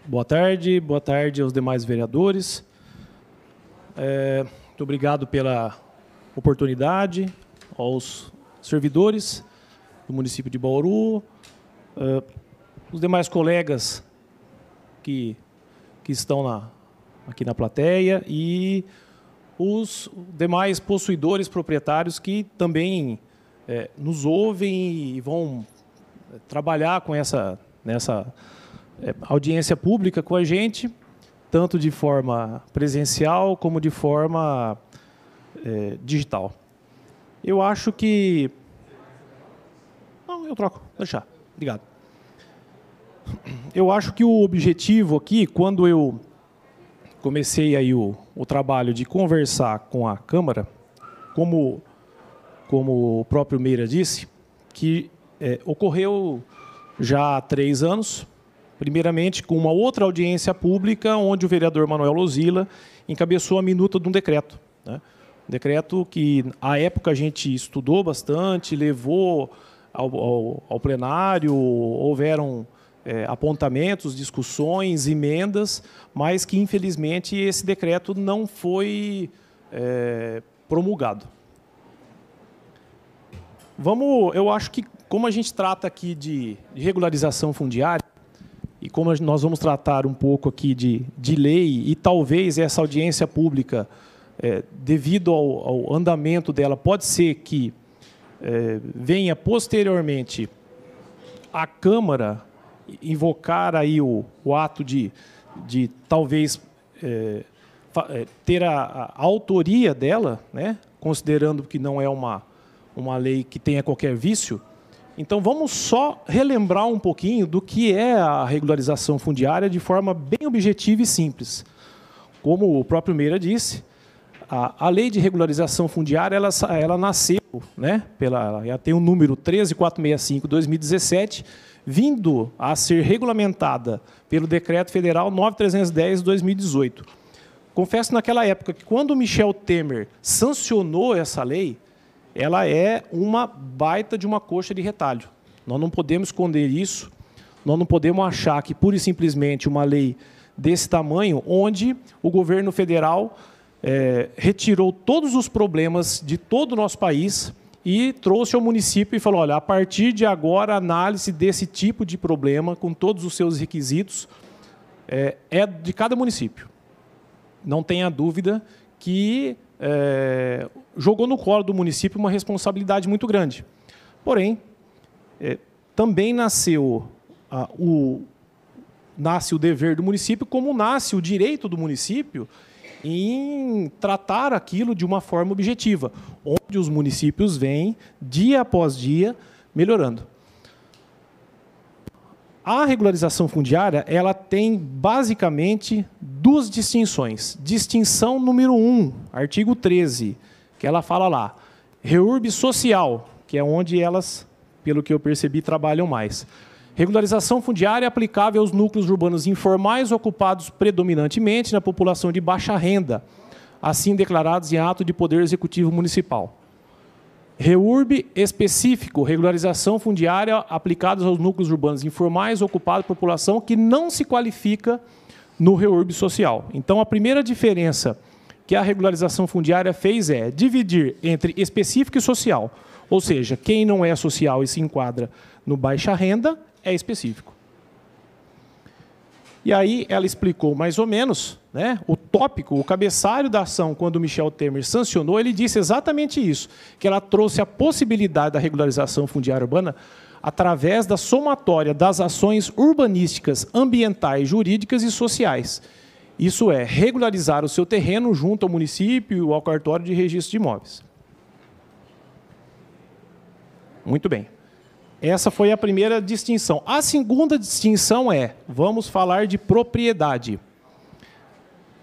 Boa tarde aos demais vereadores. Muito obrigado pela oportunidade, aos servidores do município de Bauru, os demais colegas que estão aqui na plateia e os demais possuidores proprietários que também nos ouvem e vão trabalhar com nessa audiência pública com a gente, tanto de forma presencial como de forma digital. Eu acho que... Não, eu troco, deixar. Obrigado. Eu acho que o objetivo aqui, quando eu comecei aí o trabalho de conversar com a Câmara, como o próprio Meira disse, que ocorreu já há 3 anos, primeiramente com uma outra audiência pública, onde o vereador Manuel Lozila encabeçou a minuta de um decreto, né? Um decreto que, à época, a gente estudou bastante, levou ao plenário, houveram apontamentos, discussões, emendas, mas que, infelizmente, esse decreto não foi promulgado. Eu acho que, como a gente trata aqui de regularização fundiária, e como nós vamos tratar um pouco aqui de lei, e talvez essa audiência pública, devido ao andamento dela, pode ser que venha posteriormente a Câmara invocar aí o ato de talvez ter a autoria dela, né, considerando que não é uma lei que tenha qualquer vício. Então, vamos só relembrar um pouquinho do que é a regularização fundiária de forma bem objetiva e simples. Como o próprio Meira disse, a lei de regularização fundiária ela nasceu, né, ela tem o número 13465/2017, vindo a ser regulamentada pelo Decreto Federal 9310/2018. Confesso, naquela época, que quando o Michel Temer sancionou essa lei, ela é uma baita de uma coxa de retalho. Nós não podemos esconder isso, nós não podemos achar que, pura e simplesmente, uma lei desse tamanho, onde o governo federal retirou todos os problemas de todo o nosso país e trouxe ao município e falou, olha, a partir de agora, a análise desse tipo de problema, com todos os seus requisitos, é de cada município. Não tenha dúvida que jogou no colo do município uma responsabilidade muito grande. Porém, também nasce o dever do município, como nasce o direito do município em tratar aquilo de uma forma objetiva, onde os municípios vêm, dia após dia, melhorando. A regularização fundiária ela tem, basicamente, 2 distinções. Distinção número 1, artigo 13, que ela fala lá, REURB social, que é onde elas, pelo que eu percebi, trabalham mais. Regularização fundiária aplicável aos núcleos urbanos informais ocupados predominantemente na população de baixa renda, assim declarados em ato de Poder Executivo Municipal. REURB específico, regularização fundiária aplicados aos núcleos urbanos informais ocupados por população que não se qualifica no REURB social. Então, a primeira diferença que a regularização fundiária fez é dividir entre específico e social. Ou seja, quem não é social e se enquadra no baixa renda é específico. E aí ela explicou mais ou menos, né, o tópico, o cabeçalho da ação, quando o Michel Temer sancionou, ele disse exatamente isso, que ela trouxe a possibilidade da regularização fundiária urbana através da somatória das ações urbanísticas, ambientais, jurídicas e sociais. Isso é, regularizar o seu terreno junto ao município ou ao cartório de registro de imóveis. Muito bem. Essa foi a primeira distinção. A segunda distinção vamos falar de propriedade.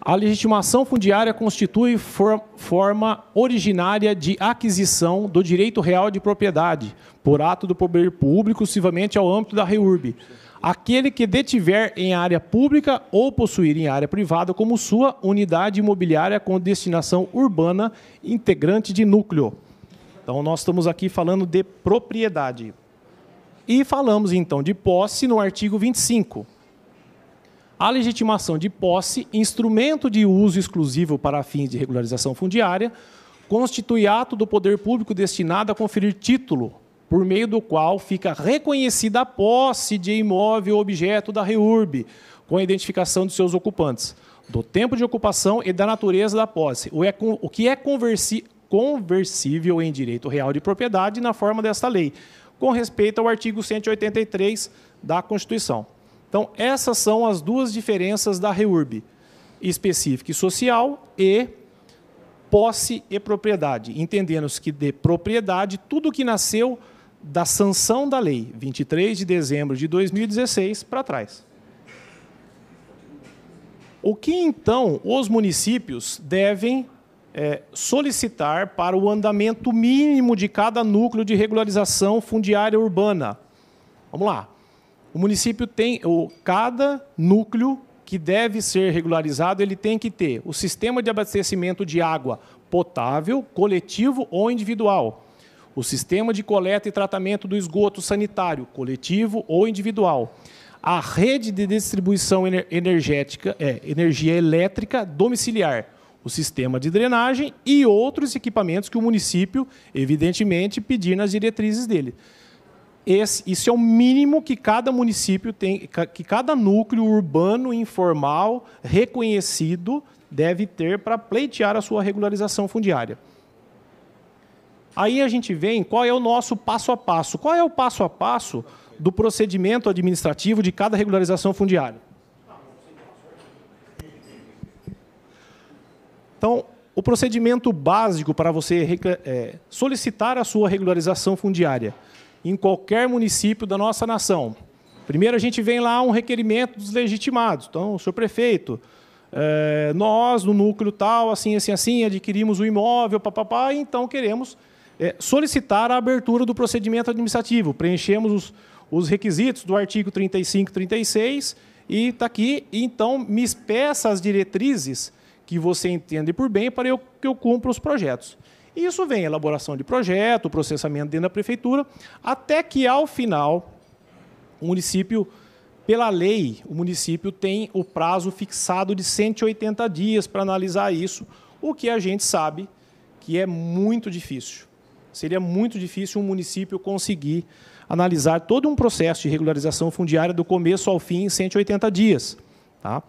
A legitimação fundiária constitui forma originária de aquisição do direito real de propriedade, por ato do poder público, exclusivamente ao âmbito da REURB. Aquele que detiver em área pública ou possuir em área privada como sua unidade imobiliária com destinação urbana integrante de núcleo. Então, nós estamos aqui falando de propriedade. E falamos, então, de posse no artigo 25. a legitimação de posse, instrumento de uso exclusivo para fins de regularização fundiária, constitui ato do poder público destinado a conferir título, por meio do qual fica reconhecida a posse de imóvel objeto da REURB, com a identificação de seus ocupantes, do tempo de ocupação e da natureza da posse, o que é conversível em direito real de propriedade na forma desta lei, com respeito ao artigo 183 da Constituição. Então, essas são as duas diferenças da REURB, específica e social e posse e propriedade, entendendo-se que de propriedade, tudo que nasceu da sanção da lei, 23 de dezembro de 2016, para trás. O que, então, os municípios devem solicitar para o andamento mínimo de cada núcleo de regularização fundiária urbana? Vamos lá. O município tem, cada núcleo que deve ser regularizado, ele tem que ter o sistema de abastecimento de água potável, coletivo ou individual, o sistema de coleta e tratamento do esgoto sanitário, coletivo ou individual, a rede de distribuição energia elétrica domiciliar, o sistema de drenagem e outros equipamentos que o município, evidentemente, pedir nas diretrizes dele. Isso é o mínimo que cada município tem, que cada núcleo urbano informal reconhecido deve ter para pleitear a sua regularização fundiária. Aí a gente vem, qual é o nosso passo a passo? Qual é o passo a passo do procedimento administrativo de cada regularização fundiária? Então, o procedimento básico para você solicitar a sua regularização fundiária em qualquer município da nossa nação. Primeiro, a gente vem lá um requerimento dos legitimados. Então, senhor prefeito, nós, no núcleo tal, assim, assim, assim, adquirimos o imóvel, papapá, e então queremos solicitar a abertura do procedimento administrativo. Preenchemos os requisitos do artigo 35 e 36, e está aqui, então me peça as diretrizes que você entende por bem para que eu cumpra os projetos. Isso vem elaboração de projeto, processamento dentro da prefeitura, até que, ao final, o município, pela lei, o município tem o prazo fixado de 180 dias para analisar isso, o que a gente sabe que é muito difícil. Seria muito difícil um município conseguir analisar todo um processo de regularização fundiária do começo ao fim em 180 dias. Tá?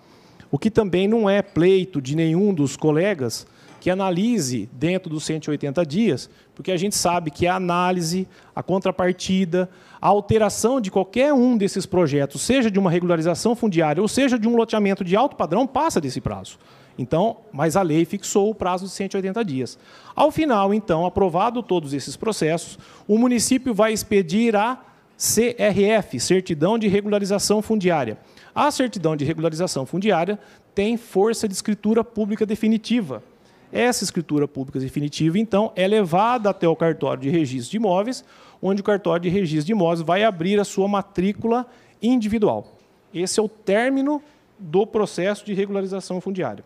O que também não é pleito de nenhum dos colegas que analise dentro dos 180 dias, porque a gente sabe que a análise, a contrapartida, a alteração de qualquer um desses projetos, seja de uma regularização fundiária ou seja de um loteamento de alto padrão, passa desse prazo. Então, mas a lei fixou o prazo de 180 dias. Ao final, então, aprovado todos esses processos, o município vai expedir a CRF, Certidão de Regularização Fundiária. A certidão de regularização fundiária tem força de escritura pública definitiva. Essa escritura pública definitiva, então, é levada até o cartório de registro de imóveis, onde o cartório de registro de imóveis vai abrir a sua matrícula individual. Esse é o término do processo de regularização fundiária.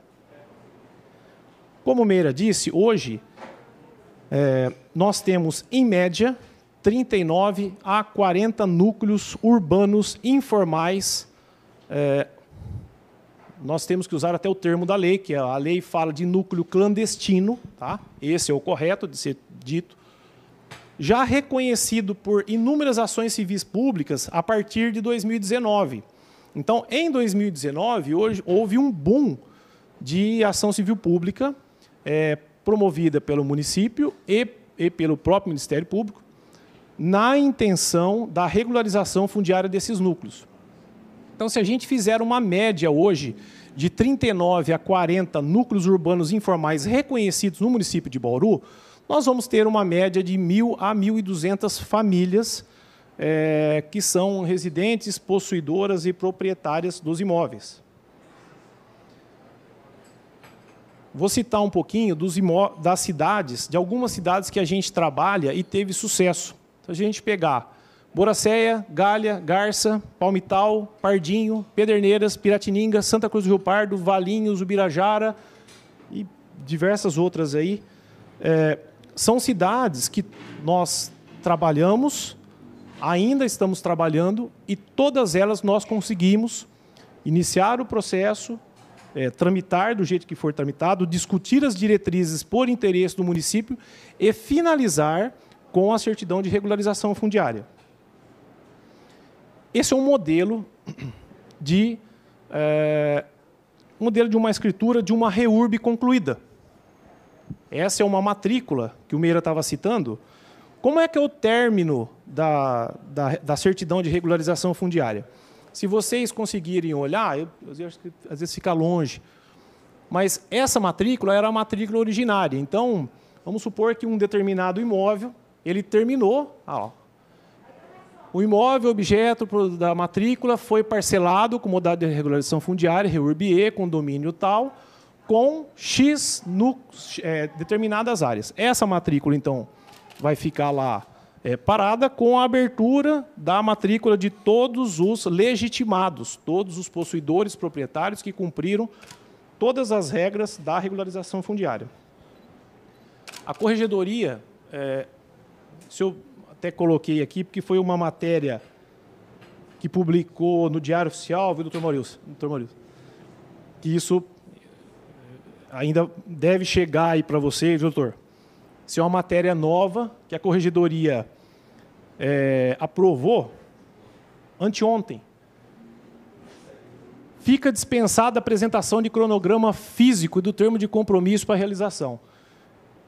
Como o Meira disse, hoje nós temos, em média, 39 a 40 núcleos urbanos informais. Nós temos que usar até o termo da lei, que a lei fala de núcleo clandestino, tá? Esse é o correto de ser dito, já reconhecido por inúmeras ações civis públicas a partir de 2019. Então, em 2019, hoje, houve um boom de ação civil pública promovida pelo município e pelo próprio Ministério Público na intenção da regularização fundiária desses núcleos. Então, se a gente fizer uma média hoje de 39 a 40 núcleos urbanos informais reconhecidos no município de Bauru, nós vamos ter uma média de 1.000 a 1.200 famílias que são residentes, possuidoras e proprietárias dos imóveis. Vou citar um pouquinho das cidades, de algumas cidades que a gente trabalha e teve sucesso. Se a gente pegar Boracéia, Galha, Garça, Palmital, Pardinho, Pederneiras, Piratininga, Santa Cruz do Rio Pardo, Valinhos, Ubirajara e diversas outras aí, são cidades que nós trabalhamos, ainda estamos trabalhando, e todas elas nós conseguimos iniciar o processo, tramitar do jeito que for tramitado, discutir as diretrizes por interesse do município e finalizar com a certidão de regularização fundiária. Esse é um modelo de uma escritura de uma REURB concluída. Essa é uma matrícula que o Meira estava citando. Como é que é o término da certidão de regularização fundiária? Se vocês conseguirem olhar, eu acho que às vezes fica longe, mas essa matrícula era a matrícula originária. Então, vamos supor que um determinado imóvel, ele terminou, o imóvel objeto da matrícula foi parcelado com modalidade de regularização fundiária, REURB-E, com domínio tal, com X determinadas áreas. Essa matrícula, então, vai ficar lá parada com a abertura da matrícula de todos os legitimados, todos os possuidores proprietários que cumpriram todas as regras da regularização fundiária. A corregedoria, se eu até coloquei aqui, porque foi uma matéria que publicou no Diário Oficial, viu, doutor Maurício? Que isso ainda deve chegar aí para vocês, doutor. Isso é uma matéria nova que a corregedoria aprovou anteontem. Fica dispensada a apresentação de cronograma físico e do termo de compromisso para a realização.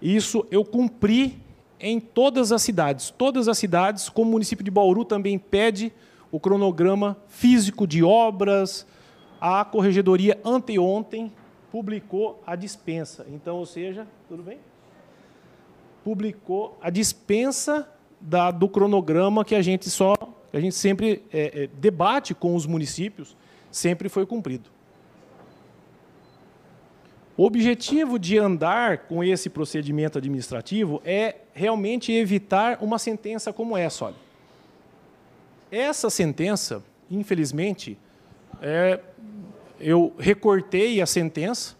Isso eu cumpri em todas as cidades. Todas as cidades, como o município de Bauru também pede o cronograma físico de obras, a corregedoria anteontem publicou a dispensa. Então, ou seja, tudo bem? Publicou a dispensa do cronograma que a gente sempre debate com os municípios, sempre foi cumprido. O objetivo de andar com esse procedimento administrativo é realmente evitar uma sentença como essa. Olha. Essa sentença, infelizmente, eu recortei a sentença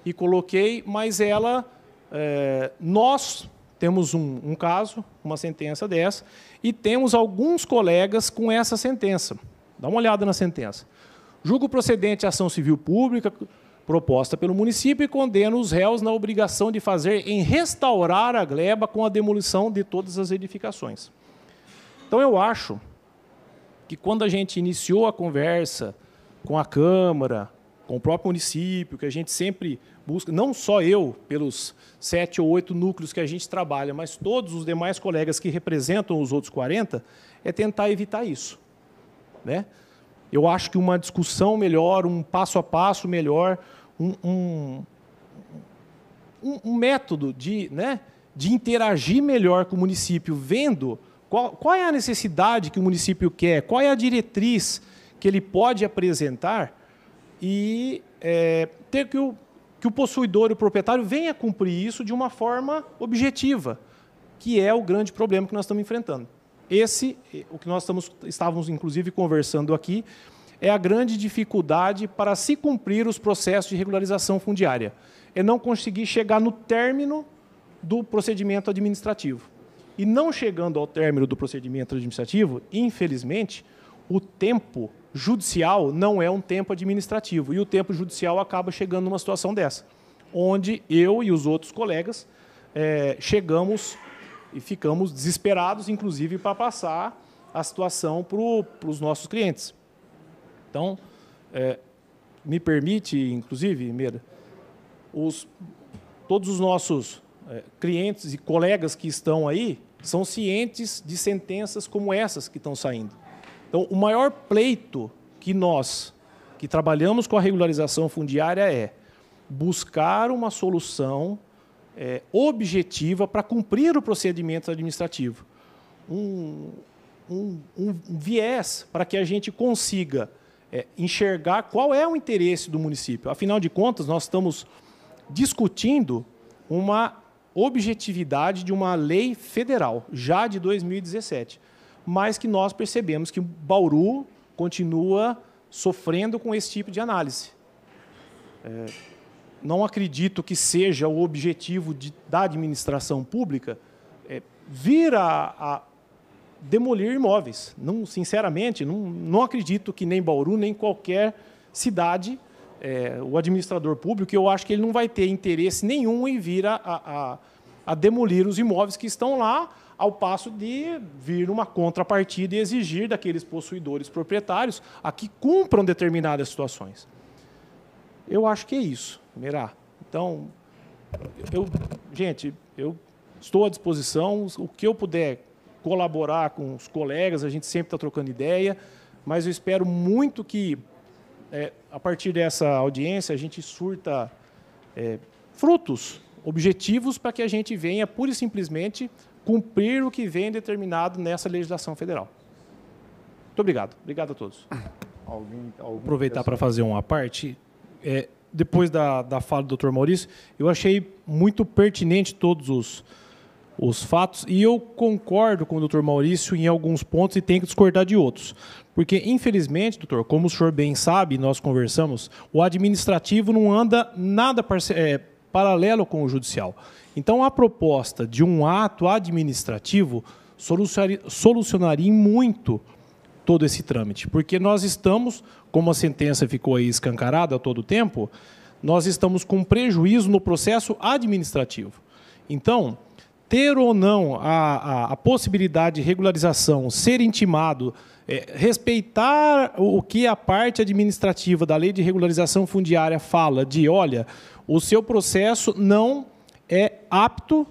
e coloquei, mas ela, nós temos um caso, uma sentença dessa, e temos alguns colegas com essa sentença. Dá uma olhada na sentença. Julgo procedente a ação civil pública proposta pelo município e condena os réus na obrigação de fazer em restaurar a gleba com a demolição de todas as edificações. Então, eu acho que quando a gente iniciou a conversa com a Câmara, com o próprio município, que a gente sempre busca, não só eu, pelos 7 ou 8 núcleos que a gente trabalha, mas todos os demais colegas que representam os outros 40, é tentar evitar isso. Né? Eu acho que uma discussão melhor, um passo a passo melhor, um método de interagir melhor com o município, vendo qual é a necessidade que o município quer, qual é a diretriz que ele pode apresentar e ter que o possuidor e o proprietário venha cumprir isso de uma forma objetiva, que é o grande problema que nós estamos enfrentando. O que nós estávamos, inclusive, conversando aqui, é a grande dificuldade para se cumprir os processos de regularização fundiária. É não conseguir chegar no término do procedimento administrativo. E não chegando ao término do procedimento administrativo, infelizmente, o tempo judicial não é um tempo administrativo. E o tempo judicial acaba chegando numa situação dessa, onde eu e os outros colegas chegamos e ficamos desesperados, inclusive, para passar a situação para os nossos clientes. Então, me permite, inclusive, Meira, todos os nossos clientes e colegas que estão aí são cientes de sentenças como essas que estão saindo. Então, o maior pleito que nós, que trabalhamos com a regularização fundiária, é buscar uma solução objetiva para cumprir o procedimento administrativo. Um viés para que a gente consiga enxergar qual é o interesse do município. Afinal de contas, nós estamos discutindo uma objetividade de uma lei federal, já de 2017, mas que nós percebemos que Bauru continua sofrendo com esse tipo de análise. Não acredito que seja o objetivo da administração pública vir a demolir imóveis. Não, sinceramente, não acredito que nem Bauru, nem qualquer cidade, o administrador público, eu acho que ele não vai ter interesse nenhum em vir a demolir os imóveis que estão lá, ao passo de vir uma contrapartida e exigir daqueles possuidores proprietários a que cumpram determinadas situações. Eu acho que é isso, Meira. Então, gente, eu estou à disposição, o que eu puder colaborar com os colegas, a gente sempre está trocando ideia, mas eu espero muito que, a partir dessa audiência, a gente surta frutos, objetivos, para que a gente venha, pura e simplesmente, cumprir o que vem determinado nessa legislação federal. Muito obrigado. Obrigado a todos. Aproveitar para fazer uma parte. Depois da fala do Dr. Maurício, eu achei muito pertinente todos os fatos, e eu concordo com o Dr. Maurício em alguns pontos e tenho que discordar de outros. Porque, infelizmente, doutor, como o senhor bem sabe, nós conversamos, o administrativo não anda nada paralelo com o judicial. Então, a proposta de um ato administrativo solucionaria muito todo esse trâmite, porque nós estamos, como a sentença ficou aí escancarada a todo tempo, nós estamos com prejuízo no processo administrativo. Então, ter ou não a possibilidade de regularização, ser intimado, respeitar o que a parte administrativa da lei de regularização fundiária fala de, olha, o seu processo não é apto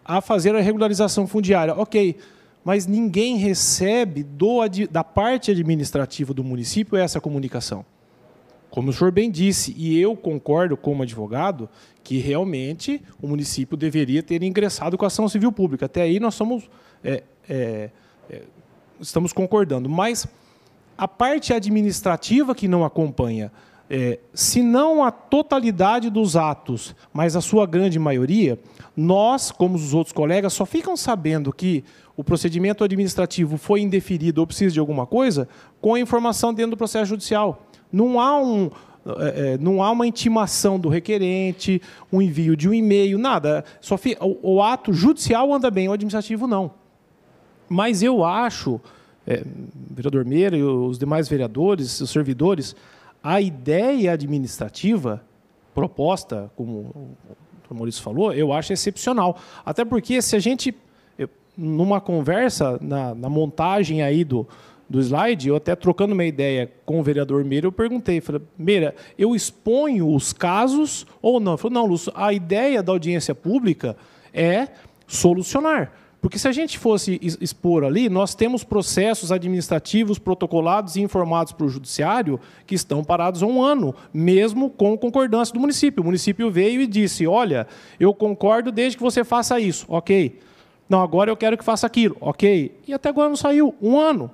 a fazer a regularização fundiária. Ok, mas ninguém recebe da parte administrativa do município essa comunicação. Como o senhor bem disse, e eu concordo como advogado, que realmente o município deveria ter ingressado com a ação civil pública. Até aí nós estamos concordando. Mas a parte administrativa que não acompanha, se não a totalidade dos atos, mas a sua grande maioria, nós, como os outros colegas, só ficam sabendo que o procedimento administrativo foi indeferido ou precisa de alguma coisa com a informação dentro do processo judicial. Não há uma intimação do requerente, um envio de um e-mail, nada. O ato judicial anda bem, o administrativo não. Mas eu acho, vereador Meira e os demais vereadores, os servidores, a ideia administrativa proposta, como o Dr. Maurício falou, eu acho excepcional. Até porque, se a gente, numa conversa, na montagem aí do slide, eu até trocando uma ideia com o vereador Meira, eu perguntei, falei, Meira, eu exponho os casos ou não? Ele falou, não, Lúcio, a ideia da audiência pública é solucionar. Porque se a gente fosse expor ali, nós temos processos administrativos protocolados e informados para o judiciário que estão parados há um ano, mesmo com concordância do município. O município veio e disse, olha, eu concordo desde que você faça isso, ok. Não, agora eu quero que faça aquilo, ok. E até agora não saiu, um ano.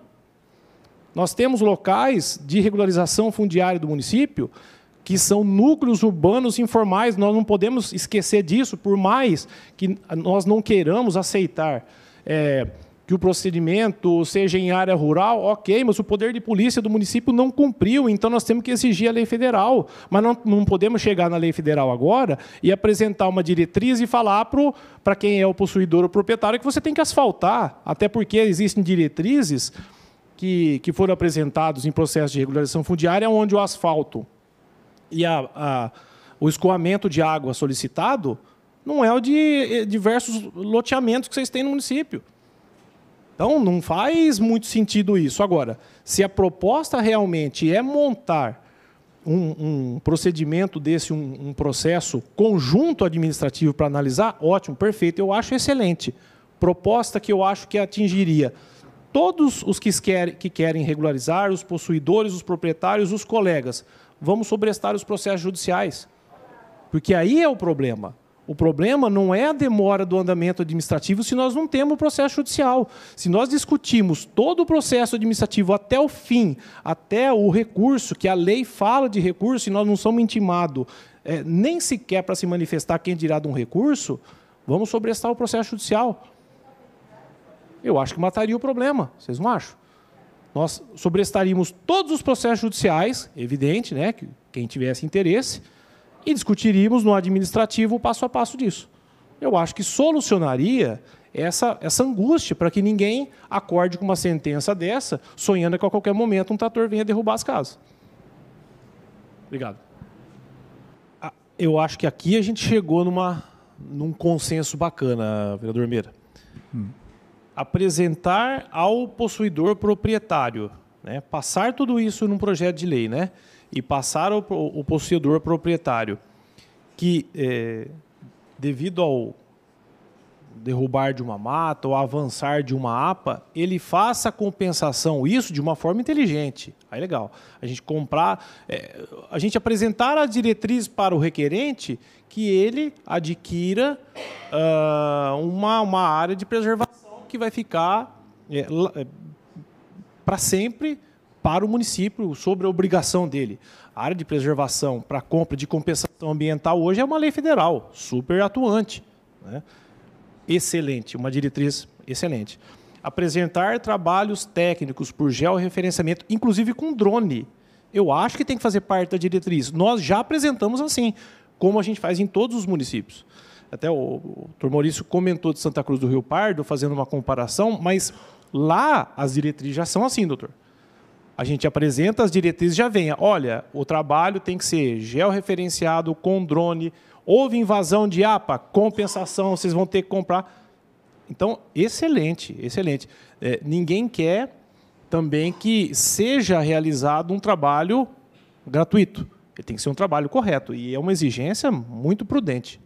Nós temos locais de regularização fundiária do município que são núcleos urbanos informais, nós não podemos esquecer disso, por mais que nós não queiramos aceitar que o procedimento seja em área rural, ok, mas o poder de polícia do município não cumpriu, então nós temos que exigir a lei federal. Mas não podemos chegar na lei federal agora e apresentar uma diretriz e falar para quem é o possuidor ou proprietário que você tem que asfaltar, até porque existem diretrizes que foram apresentados em processo de regularização fundiária, onde o asfalto e o escoamento de água solicitado não é o de diversos loteamentos que vocês têm no município. Então, não faz muito sentido isso. Agora, se a proposta realmente é montar um procedimento desse, um processo conjunto administrativo para analisar, ótimo, perfeito, eu acho excelente. Proposta que eu acho que atingiria todos os que querem regularizar, os possuidores, os proprietários, os colegas. Vamos sobrestar os processos judiciais. Porque aí é o problema. O problema não é a demora do andamento administrativo se nós não temos o processo judicial. Se nós discutimos todo o processo administrativo até o fim, até o recurso, que a lei fala de recurso, e nós não somos intimados nem sequer para se manifestar quem dirá de um recurso, vamos sobrestar o processo judicial. Eu acho que mataria o problema, vocês não acham? Nós sobrestaríamos todos os processos judiciais, evidente, né, que quem tivesse interesse, e discutiríamos no administrativo o passo a passo disso. Eu acho que solucionaria essa angústia para que ninguém acorde com uma sentença dessa, sonhando que a qualquer momento um trator venha derrubar as casas. Obrigado. Eu acho que aqui a gente chegou num consenso bacana, vereador Meira. Apresentar ao possuidor proprietário, né? Passar tudo isso num projeto de lei, né? E passar ao possuidor proprietário que, devido ao derrubar de uma mata ou avançar de uma APA, ele faça a compensação, isso de uma forma inteligente. Aí legal. A gente a gente apresentar a diretriz para o requerente que ele adquira uma área de preservação que vai ficar para sempre para o município, sobre a obrigação dele. A área de preservação para compra de compensação ambiental hoje é uma lei federal, super atuante, né? Excelente, uma diretriz excelente. Apresentar trabalhos técnicos por georreferenciamento, inclusive com drone. Eu acho que tem que fazer parte da diretriz. Nós já apresentamos assim, como a gente faz em todos os municípios. Até o Dr. Maurício comentou de Santa Cruz do Rio Pardo, fazendo uma comparação, mas lá as diretrizes já são assim, doutor. A gente apresenta as diretrizes, já vem. Olha, o trabalho tem que ser georreferenciado com drone. Houve invasão de APA, compensação, vocês vão ter que comprar. Então, excelente, excelente. Ninguém quer também que seja realizado um trabalho gratuito. Ele tem que ser um trabalho correto. E é uma exigência muito prudente.